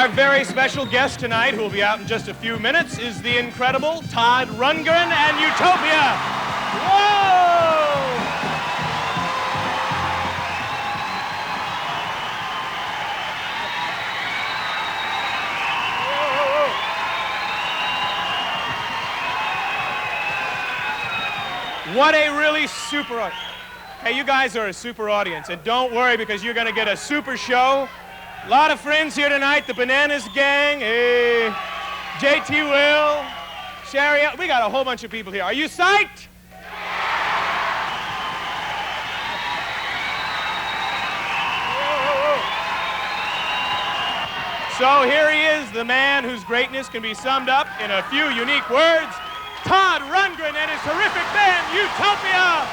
Our very special guest tonight, who will be out in just a few minutes, is the incredible Todd Rundgren and Utopia. Whoa! What a really super audience. Hey, you guys are a super audience, and don't worry because you're going to get a super show. A lot of friends here tonight, the Bananaz gang, hey, JT Will, Sherry, we got a whole bunch of people here. Are you psyched? So here he is, the man whose greatness can be summed up in a few unique words, Todd Rundgren and his terrific band, Utopia!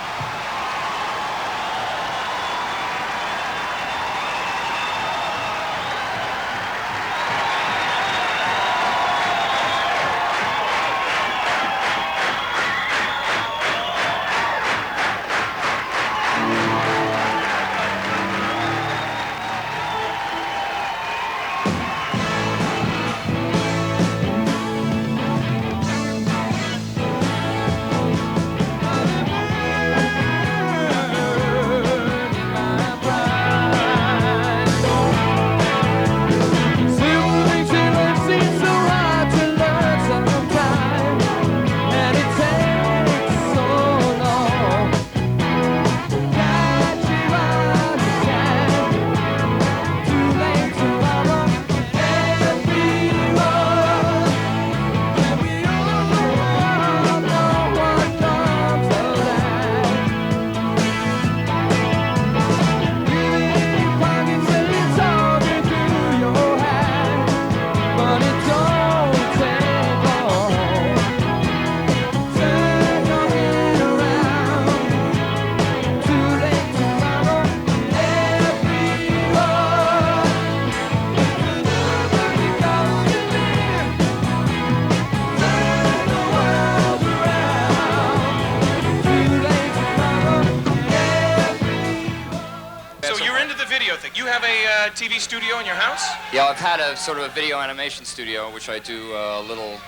You have a TV studio in your house? Yeah, I've had a sort of a video animation studio, which I do little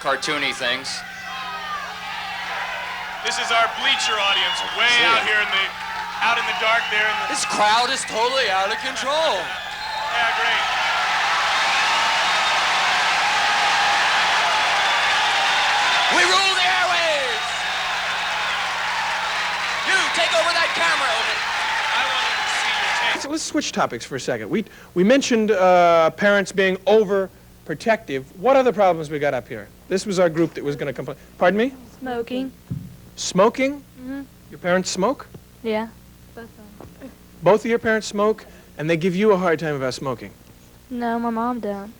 cartoony things. This is our bleacher audience, way out here out in the dark there. This crowd is totally out of control. Yeah, great. We rule the airwaves! You, take over that camera, over. I want to see your take. So let's switch topics for a second. We mentioned parents being overprotective. What other problems we got up here? This was our group that was going to complain. Pardon me? Smoking. Smoking? Mm-hmm. Your parents smoke? Yeah. Both of them. Both of your parents smoke, and they give you a hard time about smoking? No, my mom don't.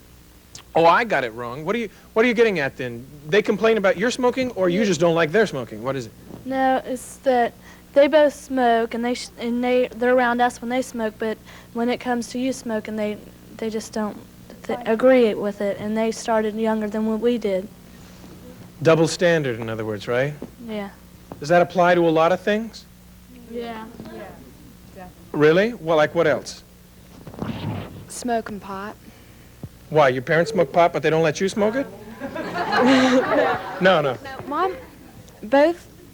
Oh, I got it wrong. What are you getting at then? They complain about your smoking, or you just don't like their smoking? What is it? No, it's that they both smoke, and they're around us when they smoke, but when it comes to you smoking, they just don't agree with it, and they started younger than what we did. Double standard, in other words, right? Yeah. Does that apply to a lot of things? Yeah. Really? Well, like what else? Smoking pot. Why, your parents smoke pot, but they don't let you smoke it? No.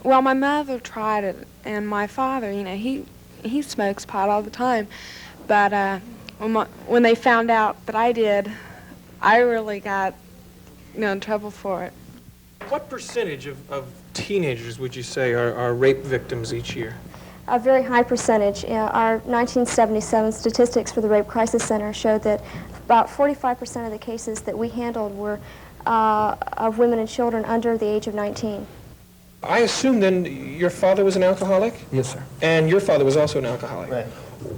Well, my mother tried it, and my father, you know, he smokes pot all the time. But when they found out that I did, I really got, in trouble for it. What percentage of teenagers would you say are rape victims each year? A very high percentage. Our 1977 statistics for the Rape Crisis Center showed that about 45% of the cases that we handled were of women and children under the age of 19. I assume then your father was an alcoholic? Yes, sir. And your father was also an alcoholic? Right.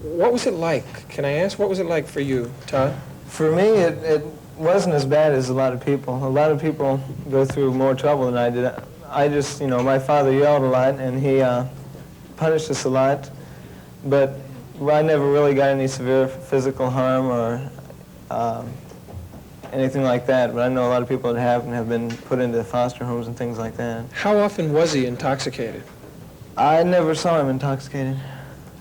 What was it like? Can I ask? What was it like for you, Todd? For me, it wasn't as bad as a lot of people. A lot of people go through more trouble than I did. I just, my father yelled a lot, and he punished us a lot, but I never really got any severe physical harm or anything like that, but I know a lot of people that have been put into foster homes and things like that. How often was he intoxicated? I never saw him intoxicated.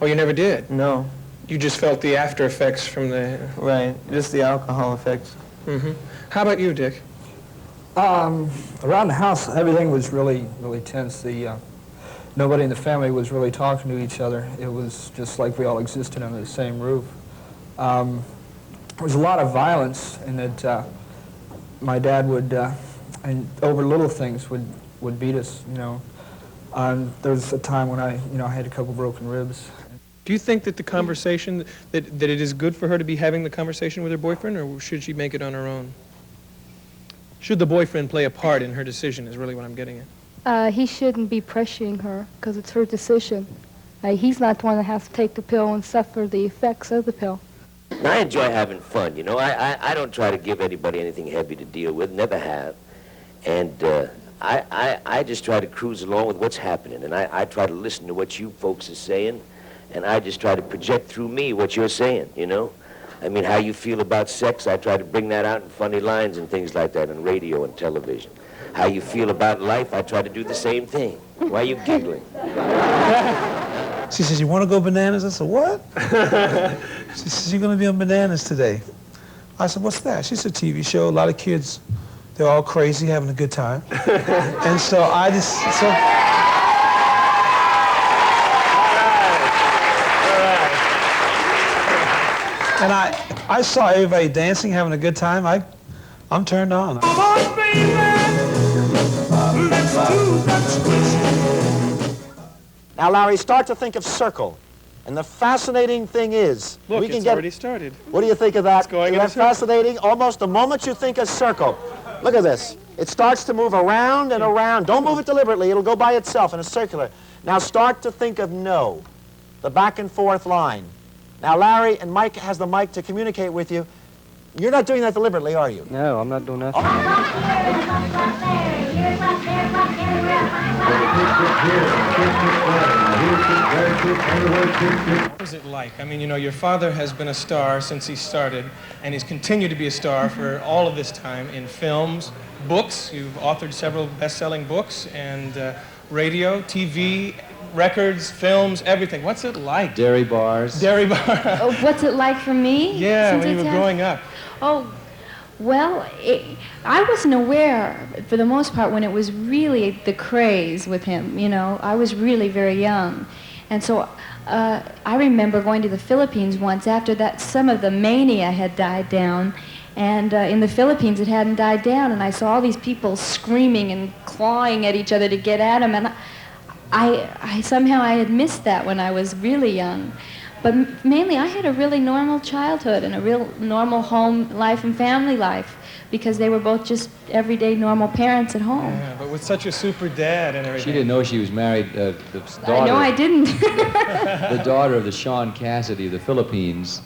Oh, you never did? No. You just felt the after effects from the... Right, just the alcohol effects. Mm-hmm. How about you, Dick? Around the house, everything was really tense. Nobody in the family was really talking to each other. It was just like we all existed under the same roof. There was a lot of violence in that my dad would, and over little things, would beat us, you know. There was a time when I had a couple broken ribs. Do you think that the conversation, that it is good for her to be having the conversation with her boyfriend, or should she make it on her own? Should the boyfriend play a part in her decision is really what I'm getting at. He shouldn't be pressuring her because it's her decision. He's not the one that has to take the pill and suffer the effects of the pill. I enjoy having fun, you know. I don't try to give anybody anything heavy to deal with, never have. And I just try to cruise along with what's happening, and I try to listen to what you folks are saying, and I just try to project through me what you're saying, you know. I mean, how you feel about sex, I try to bring that out in funny lines and things like that on radio and television. How you feel about life, I try to do the same thing. Why are you giggling? She says, "You want to go bananas?" I said, "What?" She says, "You're going to be on Bananas today." I said, "What's that?" She said, "TV show, a lot of kids, they're all crazy, having a good time." And so I just, and I saw everybody dancing, having a good time. I'm turned on. Now, Larry, start to think of circle. And the fascinating thing is... Look, we can it's get... already started. What do you think of that? It's going in a Isn't that fascinating? Almost the moment you think of circle. Look at this. It starts to move around and around. Don't move it deliberately. It'll go by itself in a circular. Now start to think of no, the back and forth line. Now, Larry, and Mike has the mic to communicate with you. You're not doing that deliberately, are you? No, I'm not doing that. What was it like? I mean, you know, your father has been a star since he started, and he's continued to be a star for all of this time in films, books. You've authored several best-selling books, and radio, TV, records, films, everything. What's it like? Dairy bars. Dairy bar. Oh, what's it like for me? Yeah, since when you were growing up. Oh, well, I wasn't aware, for the most part, when it was really the craze with him, you know. I was really very young. And so I remember going to the Philippines once after that, some of the mania had died down. And in the Philippines, it hadn't died down. And I saw all these people screaming and clawing at each other to get at him. And I somehow I had missed that when I was really young. But mainly, I had a really normal childhood and a real normal home life and family life because they were both just everyday normal parents at home. Yeah, but with such a super dad and everything. She didn't know she was married. The daughter, I know I didn't. the daughter of the Sean Cassidy of the Philippines.